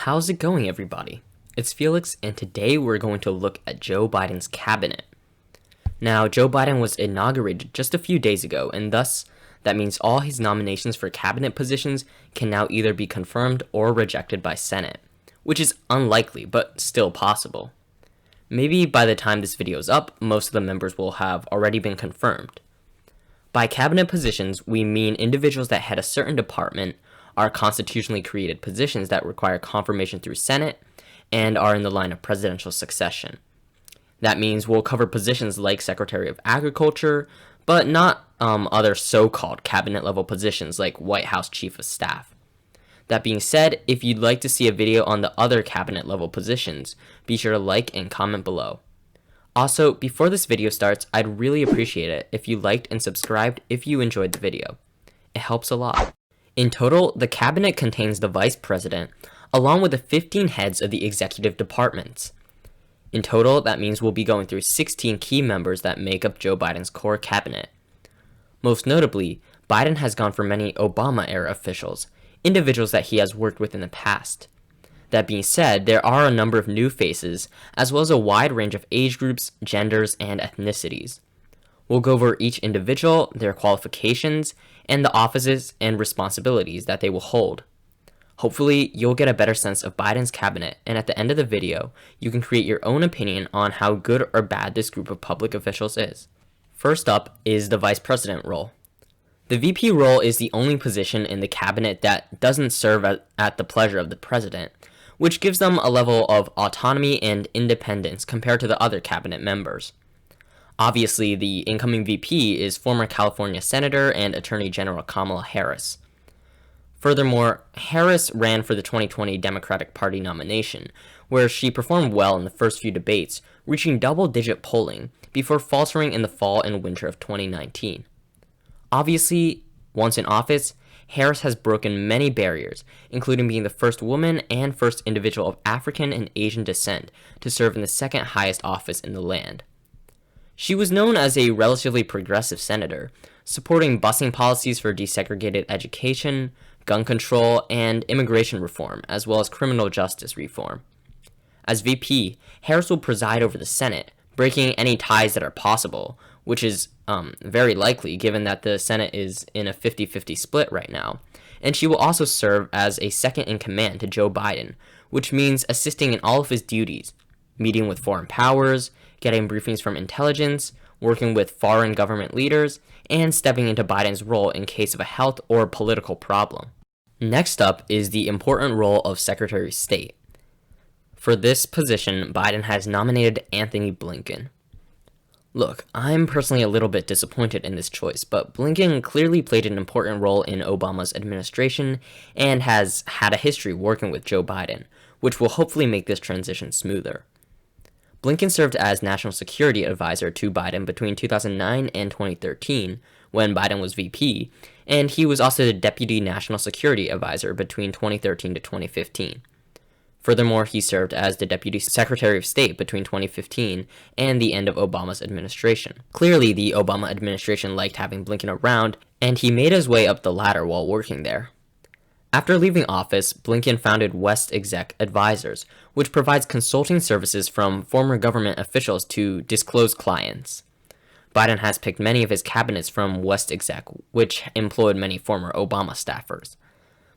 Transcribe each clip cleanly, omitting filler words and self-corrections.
How's it going, everybody? It's Felix, and today we're going to look at Joe Biden's cabinet. Now, Joe Biden was inaugurated just a few days ago, and thus, that means all his nominations for cabinet positions can now either be confirmed or rejected by Senate, which is unlikely, but still possible. Maybe by the time this video is up, most of the members will have already been confirmed. By cabinet positions, we mean individuals that head a certain department, are constitutionally created positions that require confirmation through Senate, and are in the line of presidential succession. That means we'll cover positions like Secretary of Agriculture, but not other so-called cabinet-level positions like White House Chief of Staff. That being said, if you'd like to see a video on the other cabinet-level positions, be sure to like and comment below. Also, before this video starts, I'd really appreciate it if you liked and subscribed if you enjoyed the video. It helps a lot. In total, the cabinet contains the vice president, along with the 15 heads of the executive departments. In total, that means we'll be going through 16 key members that make up Joe Biden's core cabinet. Most notably, Biden has gone for many Obama-era officials, individuals that he has worked with in the past. That being said, there are a number of new faces, as well as a wide range of age groups, genders, and ethnicities. We'll go over each individual, their qualifications, and the offices and responsibilities that they will hold. Hopefully, you'll get a better sense of Biden's cabinet, and at the end of the video, you can create your own opinion on how good or bad this group of public officials is. First up is the vice president role. The VP role is the only position in the cabinet that doesn't serve at the pleasure of the president, which gives them a level of autonomy and independence compared to the other cabinet members. Obviously, the incoming VP is former California Senator and Attorney General Kamala Harris. Furthermore, Harris ran for the 2020 Democratic Party nomination, where she performed well in the first few debates, reaching double-digit polling before faltering in the fall and winter of 2019. Obviously, once in office, Harris has broken many barriers, including being the first woman and first individual of African and Asian descent to serve in the second highest office in the land. She was known as a relatively progressive senator, supporting busing policies for desegregated education, gun control, and immigration reform, as well as criminal justice reform. As VP, Harris will preside over the Senate, breaking any ties that are possible, which is very likely given that the Senate is in a 50-50 split right now, and she will also serve as a second-in-command to Joe Biden, which means assisting in all of his duties, meeting with foreign powers, getting briefings from intelligence, working with foreign government leaders, and stepping into Biden's role in case of a health or political problem. Next up is the important role of Secretary of State. For this position, Biden has nominated Anthony Blinken. Look, I'm personally a little bit disappointed in this choice, but Blinken clearly played an important role in Obama's administration and has had a history working with Joe Biden, which will hopefully make this transition smoother. Blinken served as National Security Advisor to Biden between 2009 and 2013, when Biden was VP, and he was also the Deputy National Security Advisor between 2013 to 2015. Furthermore, he served as the Deputy Secretary of State between 2015 and the end of Obama's administration. Clearly, the Obama administration liked having Blinken around, and he made his way up the ladder while working there. After leaving office, Blinken founded West Exec Advisors, which provides consulting services from former government officials to disclosed clients. Biden has picked many of his cabinets from West Exec, which employed many former Obama staffers.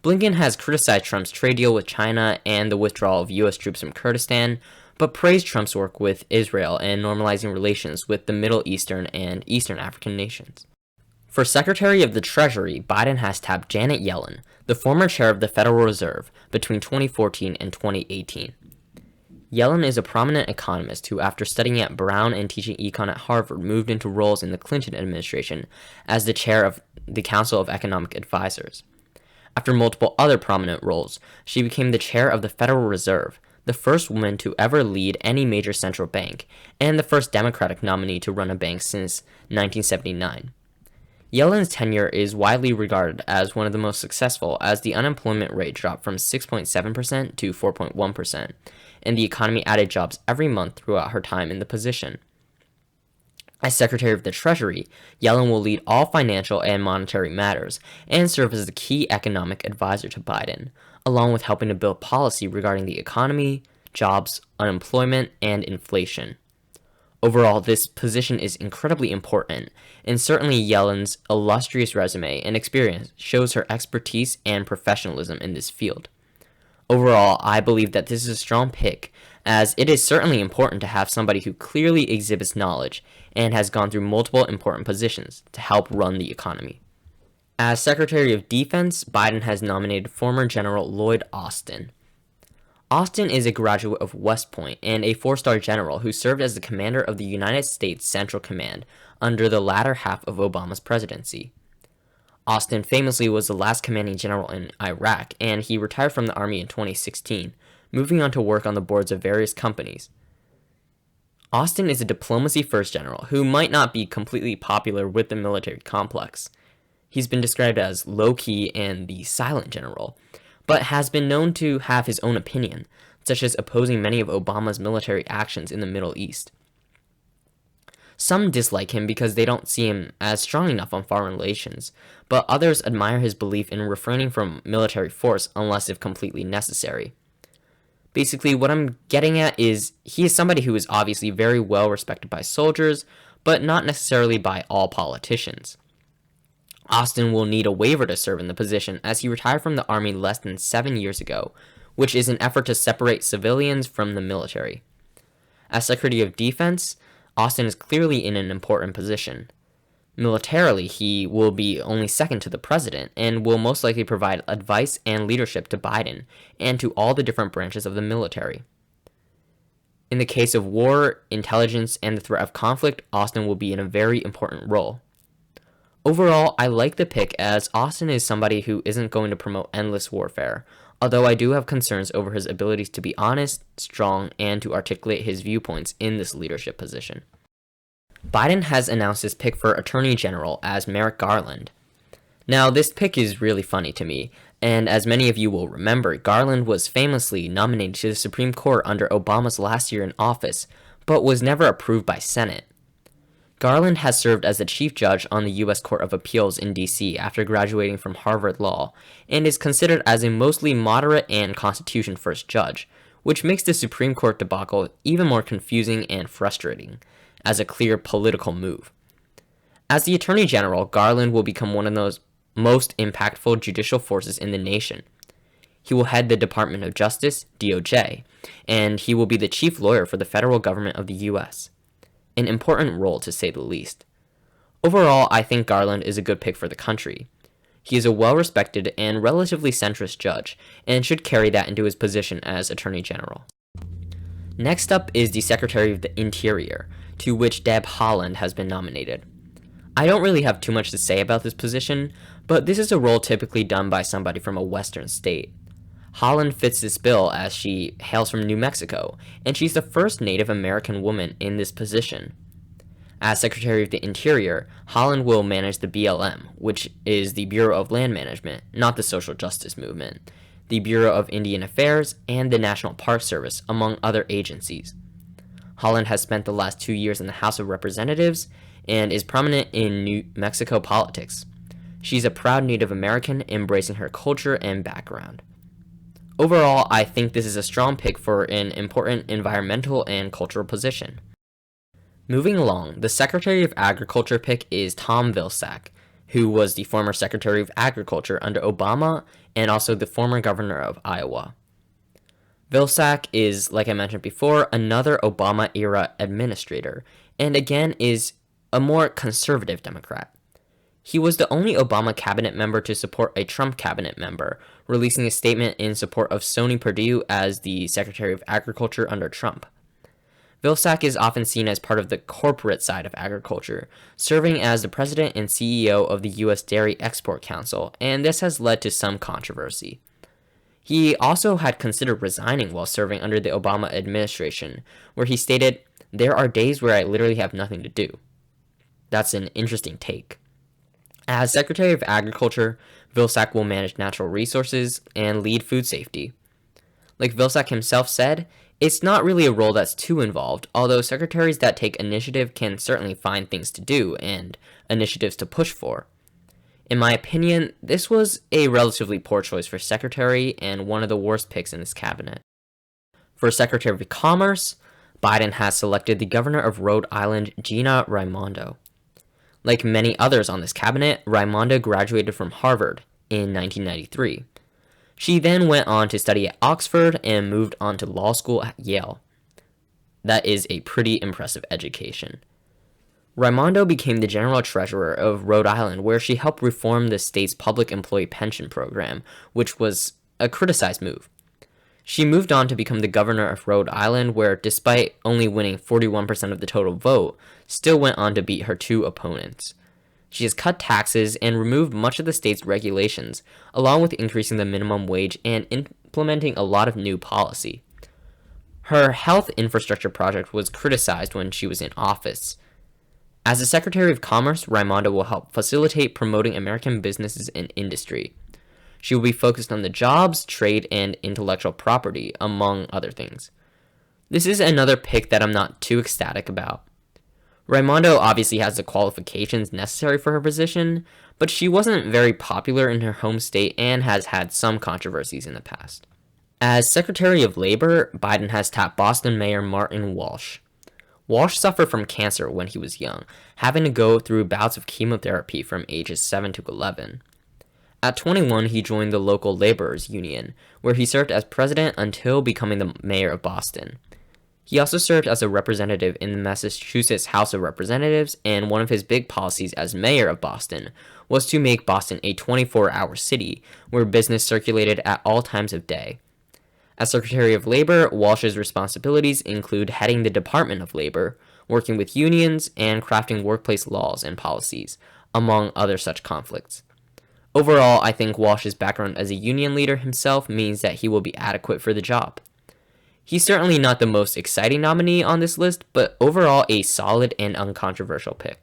Blinken has criticized Trump's trade deal with China and the withdrawal of U.S. troops from Kurdistan, but praised Trump's work with Israel and normalizing relations with the Middle Eastern and Eastern African nations. For Secretary of the Treasury, Biden has tapped Janet Yellen, the former chair of the Federal Reserve, between 2014 and 2018. Yellen is a prominent economist who, after studying at Brown and teaching econ at Harvard, moved into roles in the Clinton administration as the chair of the Council of Economic Advisors. After multiple other prominent roles, she became the chair of the Federal Reserve, the first woman to ever lead any major central bank, and the first Democratic nominee to run a bank since 1979. Yellen's tenure is widely regarded as one of the most successful, as the unemployment rate dropped from 6.7% to 4.1%, and the economy added jobs every month throughout her time in the position. As Secretary of the Treasury, Yellen will lead all financial and monetary matters and serve as the key economic advisor to Biden, along with helping to build policy regarding the economy, jobs, unemployment, and inflation. Overall, this position is incredibly important, and certainly Yellen's illustrious resume and experience shows her expertise and professionalism in this field. Overall, I believe that this is a strong pick, as it is certainly important to have somebody who clearly exhibits knowledge and has gone through multiple important positions to help run the economy. As Secretary of Defense, Biden has nominated former General Lloyd Austin. Austin is a graduate of West Point and a four-star general who served as the commander of the United States Central Command under the latter half of Obama's presidency. Austin famously was the last commanding general in Iraq, and he retired from the Army in 2016, moving on to work on the boards of various companies. Austin is a diplomacy-first general who might not be completely popular with the military complex. He's been described as low-key and the silent general, but has been known to have his own opinion, such as opposing many of Obama's military actions in the Middle East. Some dislike him because they don't see him as strong enough on foreign relations, but others admire his belief in refraining from military force unless if completely necessary. Basically, what I'm getting at is he is somebody who is obviously very well respected by soldiers, but not necessarily by all politicians. Austin will need a waiver to serve in the position as he retired from the Army less than 7 years ago, which is an effort to separate civilians from the military. As Secretary of Defense, Austin is clearly in an important position. Militarily, he will be only second to the president and will most likely provide advice and leadership to Biden and to all the different branches of the military. In the case of war, intelligence, and the threat of conflict, Austin will be in a very important role. Overall, I like the pick as Austin is somebody who isn't going to promote endless warfare, although I do have concerns over his abilities to be honest, strong, and to articulate his viewpoints in this leadership position. Biden has announced his pick for Attorney General as Merrick Garland. Now, this pick is really funny to me, and as many of you will remember, Garland was famously nominated to the Supreme Court under Obama's last year in office, but was never approved by Senate. Garland has served as the chief judge on the U.S. Court of Appeals in D.C. after graduating from Harvard Law, and is considered as a mostly moderate and Constitution-first judge, which makes the Supreme Court debacle even more confusing and frustrating, as a clear political move. As the Attorney General, Garland will become one of those most impactful judicial forces in the nation. He will head the Department of Justice, DOJ, and he will be the chief lawyer for the federal government of the U.S., an important role to say the least. Overall, I think Garland is a good pick for the country. He is a well-respected and relatively centrist judge, and should carry that into his position as Attorney General. Next up is the Secretary of the Interior, to which Deb Holland has been nominated. I don't really have too much to say about this position, but this is a role typically done by somebody from a western state. Haaland fits this bill as she hails from New Mexico, and she's the first Native American woman in this position. As Secretary of the Interior, Haaland will manage the BLM, which is the Bureau of Land Management, not the Social Justice Movement, the Bureau of Indian Affairs, and the National Park Service, among other agencies. Haaland has spent the last 2 years in the House of Representatives and is prominent in New Mexico politics. She's a proud Native American, embracing her culture and background. Overall, I think this is a strong pick for an important environmental and cultural position. Moving along, the Secretary of Agriculture pick is Tom Vilsack, who was the former Secretary of Agriculture under Obama and also the former governor of Iowa. Vilsack is, like I mentioned before, another Obama-era administrator, and again is a more conservative Democrat. He was the only Obama cabinet member to support a Trump cabinet member, releasing a statement in support of Sonny Perdue as the Secretary of Agriculture under Trump. Vilsack is often seen as part of the corporate side of agriculture, serving as the president and CEO of the U.S. Dairy Export Council, and this has led to some controversy. He also had considered resigning while serving under the Obama administration, where he stated, "There are days where I literally have nothing to do." That's an interesting take. As Secretary of Agriculture, Vilsack will manage natural resources and lead food safety. Like Vilsack himself said, it's not really a role that's too involved, although secretaries that take initiative can certainly find things to do and initiatives to push for. In my opinion, this was a relatively poor choice for secretary and one of the worst picks in this cabinet. For Secretary of Commerce, Biden has selected the governor of Rhode Island, Gina Raimondo. Like many others on this cabinet, Raimondo graduated from Harvard in 1993. She then went on to study at Oxford and moved on to law school at Yale. That is a pretty impressive education. Raimondo became the general treasurer of Rhode Island, where she helped reform the state's public employee pension program, which was a criticized move. She moved on to become the governor of Rhode Island, where, despite only winning 41% of the total vote, still went on to beat her two opponents. She has cut taxes and removed much of the state's regulations, along with increasing the minimum wage and implementing a lot of new policy. Her health infrastructure project was criticized when she was in office. As the Secretary of Commerce, Raimondo will help facilitate promoting American businesses and industry. She will be focused on the jobs, trade, and intellectual property, among other things. This is another pick that I'm not too ecstatic about. Raimondo obviously has the qualifications necessary for her position, but she wasn't very popular in her home state and has had some controversies in the past. As Secretary of Labor, Biden has tapped Boston Mayor Martin Walsh. Walsh suffered from cancer when he was young, having to go through bouts of chemotherapy from ages 7 to 11. At 21, he joined the local laborers union, where he served as president until becoming the mayor of Boston. He also served as a representative in the Massachusetts House of Representatives, and one of his big policies as mayor of Boston was to make Boston a 24-hour city where business circulated at all times of day. As Secretary of Labor, Walsh's responsibilities include heading the Department of Labor, working with unions, and crafting workplace laws and policies, among other such conflicts. Overall, I think Walsh's background as a union leader himself means that he will be adequate for the job. He's certainly not the most exciting nominee on this list, but overall a solid and uncontroversial pick.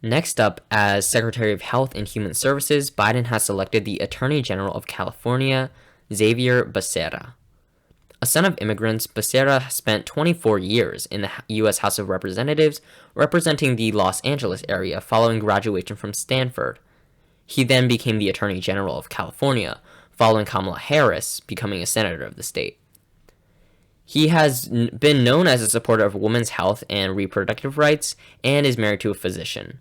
Next up, as Secretary of Health and Human Services, Biden has selected the Attorney General of California, Xavier Becerra. A son of immigrants, Becerra spent 24 years in the U.S. House of Representatives, representing the Los Angeles area following graduation from Stanford. He then became the Attorney General of California, following Kamala Harris becoming a senator of the state. He has been known as a supporter of women's health and reproductive rights, and is married to a physician.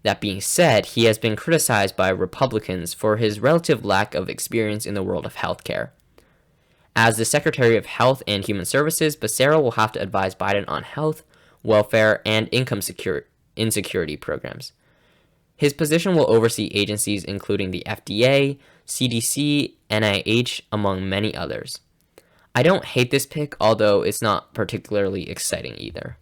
That being said, he has been criticized by Republicans for his relative lack of experience in the world of healthcare. As the Secretary of Health and Human Services, Becerra will have to advise Biden on health, welfare, and income insecurity programs. His position will oversee agencies including the FDA, CDC, NIH, among many others. I don't hate this pick, although it's not particularly exciting either.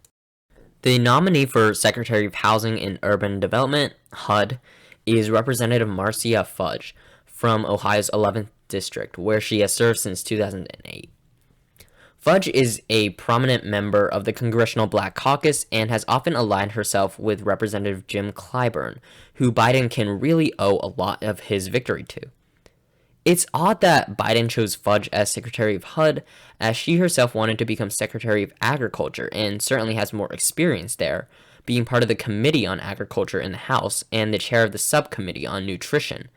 The nominee for Secretary of Housing and Urban Development, HUD, is Representative Marcia Fudge from Ohio's 11th District, where she has served since 2008. Fudge is a prominent member of the Congressional Black Caucus and has often aligned herself with Representative Jim Clyburn, who Biden can really owe a lot of his victory to. It's odd that Biden chose Fudge as Secretary of HUD, as she herself wanted to become Secretary of Agriculture and certainly has more experience there, being part of the Committee on Agriculture in the House and the chair of the Subcommittee on Nutrition.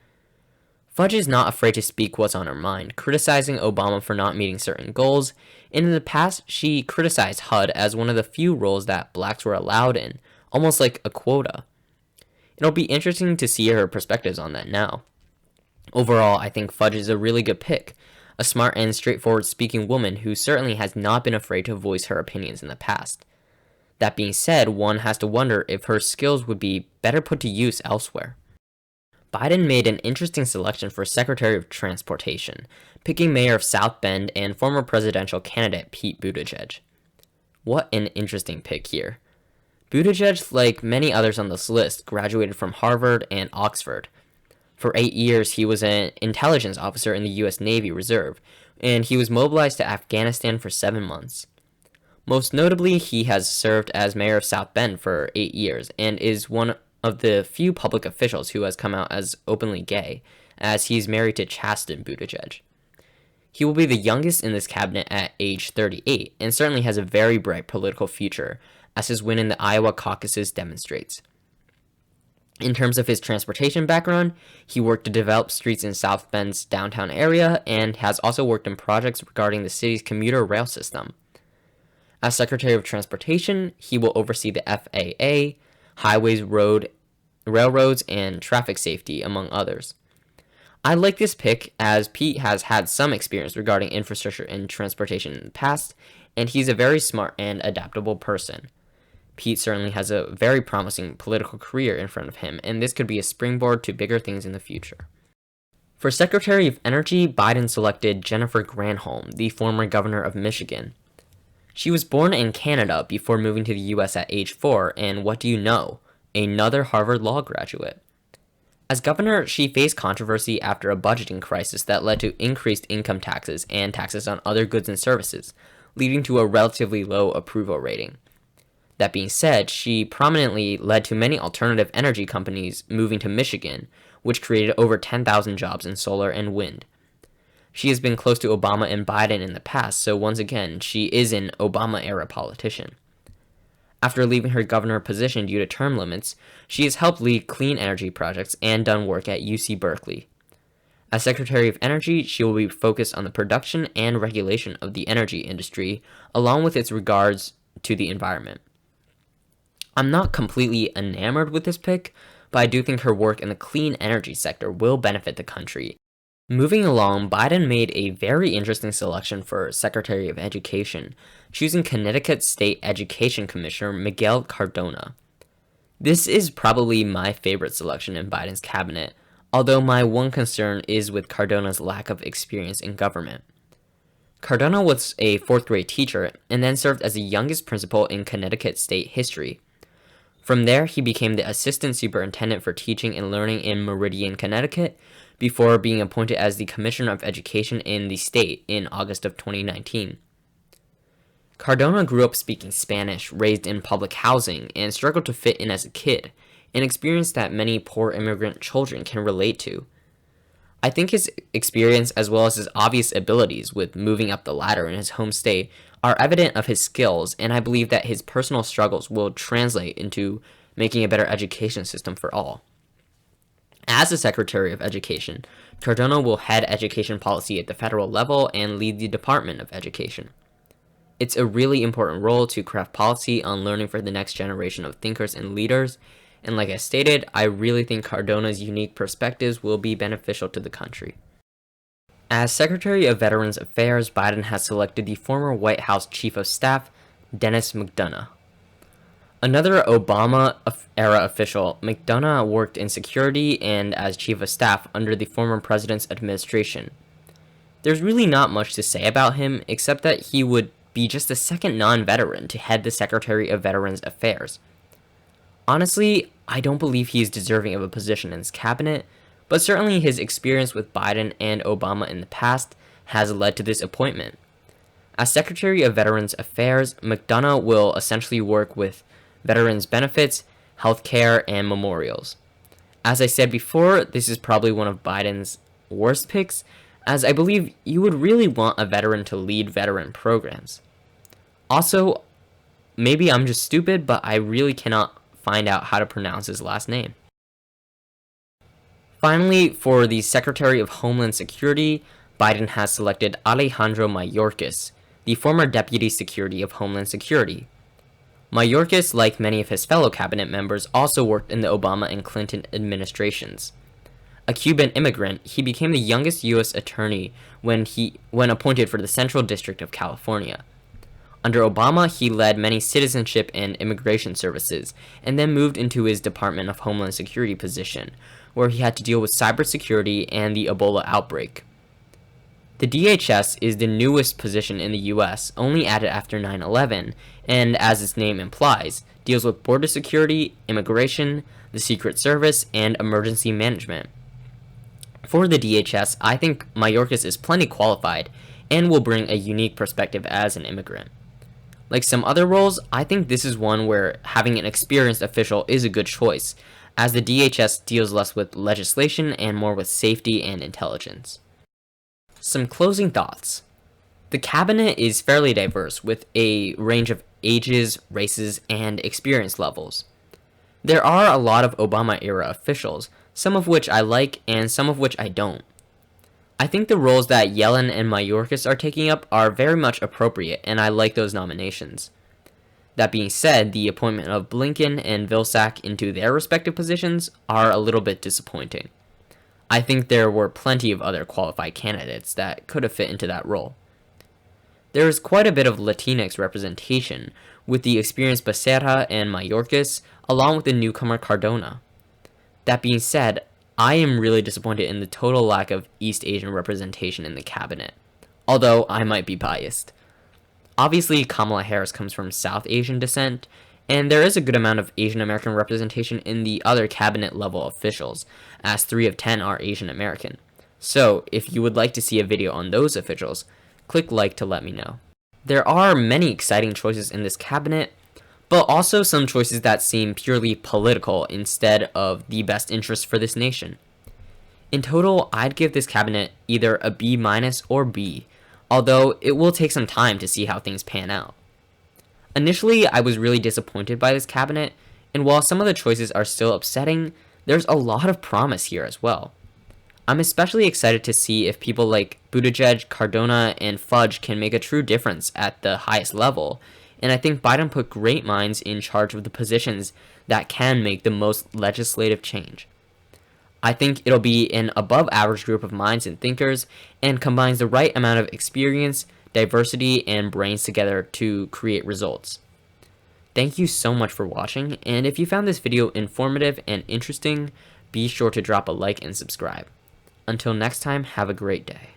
Fudge is not afraid to speak what's on her mind, criticizing Obama for not meeting certain goals, and in the past she criticized HUD as one of the few roles that blacks were allowed in, almost like a quota. It'll be interesting to see her perspectives on that now. Overall, I think Fudge is a really good pick, a smart and straightforward speaking woman who certainly has not been afraid to voice her opinions in the past. That being said, one has to wonder if her skills would be better put to use elsewhere. Biden made an interesting selection for Secretary of Transportation, picking Mayor of South Bend and former presidential candidate Pete Buttigieg. What an interesting pick here. Buttigieg, like many others on this list, graduated from Harvard and Oxford. For 8 years, he was an intelligence officer in the U.S. Navy Reserve, and he was mobilized to Afghanistan for 7 months. Most notably, he has served as mayor of South Bend for 8 years, and is one of the few public officials who has come out as openly gay, as he's married to Chasten Buttigieg. He will be the youngest in this cabinet at age 38, and certainly has a very bright political future, as his win in the Iowa caucuses demonstrates. In terms of his transportation background, he worked to develop streets in South Bend's downtown area and has also worked in projects regarding the city's commuter rail system. As Secretary of Transportation, he will oversee the FAA, highways, railroads, and traffic safety, among others. I like this pick as Pete has had some experience regarding infrastructure and transportation in the past, and he's a very smart and adaptable person. Pete certainly has a very promising political career in front of him, and this could be a springboard to bigger things in the future. For Secretary of Energy, Biden selected Jennifer Granholm, the former governor of Michigan. She was born in Canada before moving to the U.S. at age 4, and what do you know? Another Harvard Law graduate. As governor, she faced controversy after a budgeting crisis that led to increased income taxes and taxes on other goods and services, leading to a relatively low approval rating. That being said, she prominently led to many alternative energy companies moving to Michigan, which created over 10,000 jobs in solar and wind. She has been close to Obama and Biden in the past, so once again, she is an Obama-era politician. After leaving her governor position due to term limits, she has helped lead clean energy projects and done work at UC Berkeley. As Secretary of Energy, she will be focused on the production and regulation of the energy industry, along with its regards to the environment. I'm not completely enamored with this pick, but I do think her work in the clean energy sector will benefit the country. Moving along, Biden made a very interesting selection for Secretary of Education, choosing Connecticut State Education Commissioner Miguel Cardona. This is probably my favorite selection in Biden's cabinet, although my one concern is with Cardona's lack of experience in government. Cardona was a 4th grade teacher and then served as the youngest principal in Connecticut state history. From there, he became the assistant superintendent for teaching and learning in Meridian, Connecticut, before being appointed as the Commissioner of Education in the state in August of 2019. Cardona grew up speaking Spanish, raised in public housing, and struggled to fit in as a kid, an experience that many poor immigrant children can relate to. I think his experience as well as his obvious abilities with moving up the ladder in his home state are evident of his skills, and I believe that his personal struggles will translate into making a better education system for all. As the Secretary of Education, Cardona will head education policy at the federal level and lead the Department of Education. It's a really important role to craft policy on learning for the next generation of thinkers and leaders, and like I stated, I really think Cardona's unique perspectives will be beneficial to the country. As Secretary of Veterans Affairs, Biden has selected the former White House Chief of Staff, Denis McDonough. Another Obama-era official, McDonough worked in security and as Chief of Staff under the former president's administration. There's really not much to say about him, except that he would be just the second non-veteran to head the Secretary of Veterans Affairs. Honestly, I don't believe he is deserving of a position in his cabinet, but certainly his experience with Biden and Obama in the past has led to this appointment. As Secretary of Veterans Affairs, McDonough will essentially work with veterans' benefits, healthcare, and memorials. As I said before, this is probably one of Biden's worst picks, as I believe you would really want a veteran to lead veteran programs. Also, maybe I'm just stupid, but I really cannot find out how to pronounce his last name. Finally, for the Secretary of Homeland Security, Biden has selected Alejandro Mayorkas, the former Deputy Secretary of Homeland Security. Mayorkas, like many of his fellow cabinet members, also worked in the Obama and Clinton administrations. A Cuban immigrant, he became the youngest U.S. attorney when appointed for the Central District of California. Under Obama, he led many citizenship and immigration services, and then moved into his Department of Homeland Security position, where he had to deal with cybersecurity and the Ebola outbreak. The DHS is the newest position in the U.S., only added after 9/11, and as its name implies, deals with border security, immigration, the Secret Service, and emergency management. For the DHS, I think Mayorkas is plenty qualified and will bring a unique perspective as an immigrant. Like some other roles, I think this is one where having an experienced official is a good choice, as the DHS deals less with legislation and more with safety and intelligence. Some closing thoughts. The cabinet is fairly diverse with a range of ages, races, and experience levels. There are a lot of Obama-era officials, some of which I like and some of which I don't. I think the roles that Yellen and Mayorkas are taking up are very much appropriate, and I like those nominations. That being said, the appointment of Blinken and Vilsack into their respective positions are a little bit disappointing. I think there were plenty of other qualified candidates that could have fit into that role. There is quite a bit of Latinx representation, with the experienced Becerra and Mayorkas, along with the newcomer Cardona. That being said, I am really disappointed in the total lack of East Asian representation in the cabinet, although I might be biased. Obviously, Kamala Harris comes from South Asian descent, and there is a good amount of Asian American representation in the other cabinet level officials, as 3 of 10 are Asian American. So, if you would like to see a video on those officials, click like to let me know. There are many exciting choices in this cabinet, but also some choices that seem purely political instead of the best interest for this nation. In total, I'd give this cabinet either a B- or B, although it will take some time to see how things pan out. Initially, I was really disappointed by this cabinet, and while some of the choices are still upsetting, there's a lot of promise here as well. I'm especially excited to see if people like Buttigieg, Cardona, and Fudge can make a true difference at the highest level, and I think Biden put great minds in charge of the positions that can make the most legislative change. I think it'll be an above-average group of minds and thinkers, and combines the right amount of experience, diversity, and brains together to create results. Thank you so much for watching, and if you found this video informative and interesting, be sure to drop a like and subscribe. Until next time, have a great day.